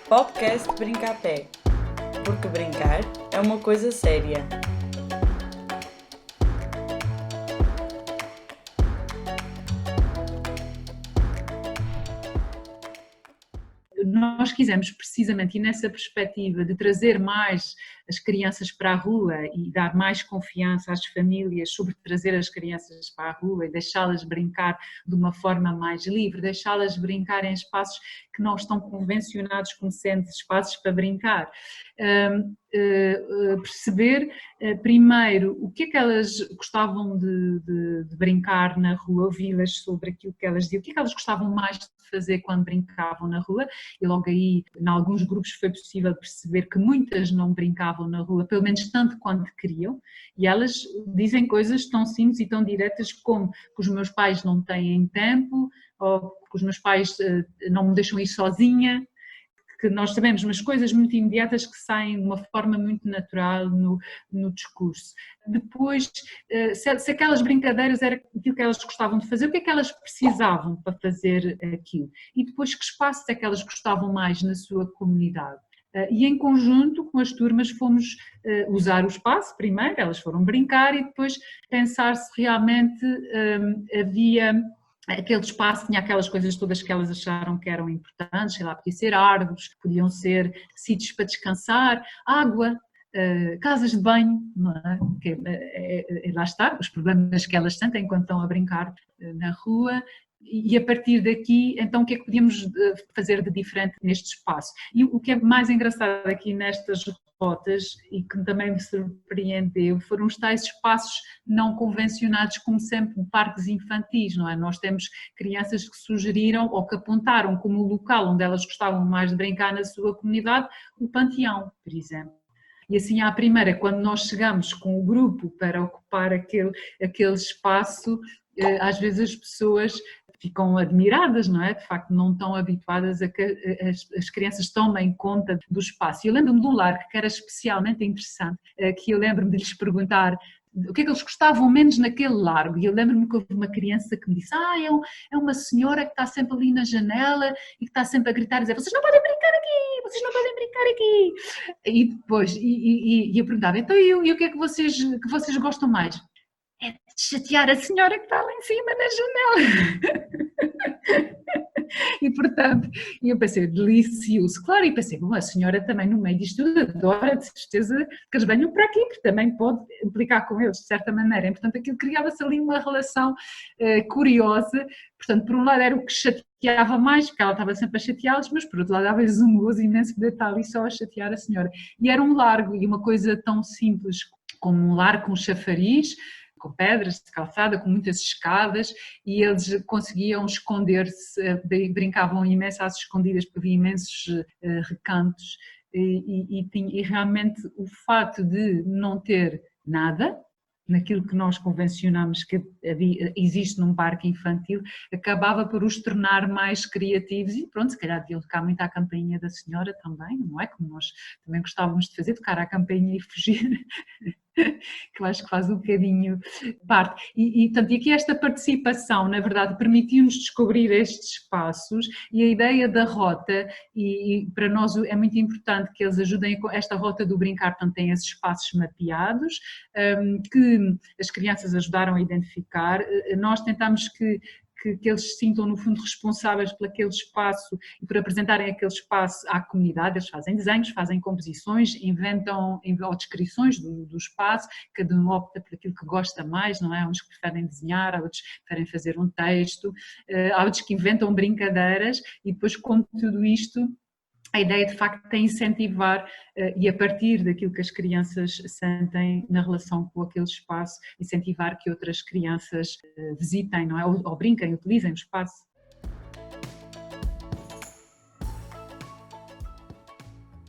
Podcast Brinca a Pé, porque brincar é uma coisa séria. Nós quisemos precisamente, e nessa perspectiva de trazer mais as crianças para a rua e dar mais confiança às famílias sobre trazer as crianças para a rua e deixá-las brincar de uma forma mais livre, deixá-las brincar em espaços que não estão convencionados como sendo espaços para brincar. Perceber primeiro o que é que elas gostavam de brincar na rua, ouvi-las sobre aquilo que elas diziam, o que é que elas gostavam mais de fazer quando brincavam na rua, e logo aí, em alguns grupos foi possível perceber que muitas não brincavam na rua, pelo menos tanto quanto queriam, e elas dizem coisas tão simples e tão diretas como que os meus pais não têm tempo, ou que os meus pais não me deixam ir sozinha, que nós sabemos, mas coisas muito imediatas que saem de uma forma muito natural no discurso. Depois, se aquelas brincadeiras era aquilo que elas gostavam de fazer, o que é que elas precisavam para fazer aquilo? E depois, que espaços é que elas gostavam mais na sua comunidade? E em conjunto com as turmas fomos usar o espaço primeiro, elas foram brincar e depois pensar se realmente havia... Aquele espaço tinha aquelas coisas todas que elas acharam que eram importantes, sei lá, podia ser árvores, podiam ser sítios para descansar, água, casas de banho, não é? Lá está, os problemas que elas sentem enquanto estão a brincar na rua. E a partir daqui, então, o que é que podíamos fazer de diferente neste espaço? E o que é mais engraçado aqui nestas rotas, e que também me surpreendeu, foram os tais espaços não convencionados, como sempre parques infantis, não é? Nós temos crianças que sugeriram ou que apontaram como local onde elas gostavam mais de brincar na sua comunidade, o Panteão, por exemplo. E assim, à primeira, quando nós chegamos com o grupo para ocupar aquele espaço, às vezes as pessoas ficam admiradas, não é? De facto, não estão habituadas a que as crianças tomem conta do espaço. Eu lembro-me de um lar que era especialmente interessante, que eu lembro-me de lhes perguntar o que é que eles gostavam menos naquele largo, e eu lembro-me que houve uma criança que me disse, é uma senhora que está sempre ali na janela e que está sempre a gritar, a dizer, vocês não podem brincar aqui, vocês não podem brincar aqui. E depois, eu perguntava, então e o que é que vocês gostam mais? É de chatear a senhora que está lá em cima na janela. E portanto, eu pensei, delicioso, claro, e pensei, bom, a senhora também no meio disto tudo adora, de certeza, que eles venham para aqui, porque também pode implicar com eles, de certa maneira, e portanto aquilo criava-se ali uma relação curiosa, portanto, por um lado era o que chateava mais, porque ela estava sempre a chateá-los, mas por outro lado dava-lhes um gozo imenso poder estar ali só a chatear a senhora. E era um largo, e uma coisa tão simples como um largo com chafariz, com pedras de calçada, com muitas escadas, e eles conseguiam esconder-se, brincavam imenso às escondidas, porque havia imensos recantos, e realmente o fato de não ter nada, naquilo que nós convencionamos que existe num parque infantil, acabava por os tornar mais criativos e pronto, se calhar devia tocar muito à campainha da senhora também, não é? Como nós também gostávamos de fazer, tocar à campainha e fugir. Que eu acho que faz um bocadinho parte. E aqui esta participação, na verdade, permitiu-nos descobrir estes espaços e a ideia da rota, e para nós é muito importante que eles ajudem com esta rota do brincar, portanto tem esses espaços mapeados, que as crianças ajudaram a identificar, nós tentamos que eles se sintam, no fundo, responsáveis por aquele espaço e por apresentarem aquele espaço à comunidade. Eles fazem desenhos, fazem composições, inventam ou descrições do espaço, cada um opta por aquilo que gosta mais, não é? Há uns que preferem desenhar, há outros que preferem fazer um texto, há outros que inventam brincadeiras e depois com tudo isto a ideia de facto é incentivar e a partir daquilo que as crianças sentem na relação com aquele espaço, incentivar que outras crianças visitem, não é? Ou brinquem, utilizem o espaço.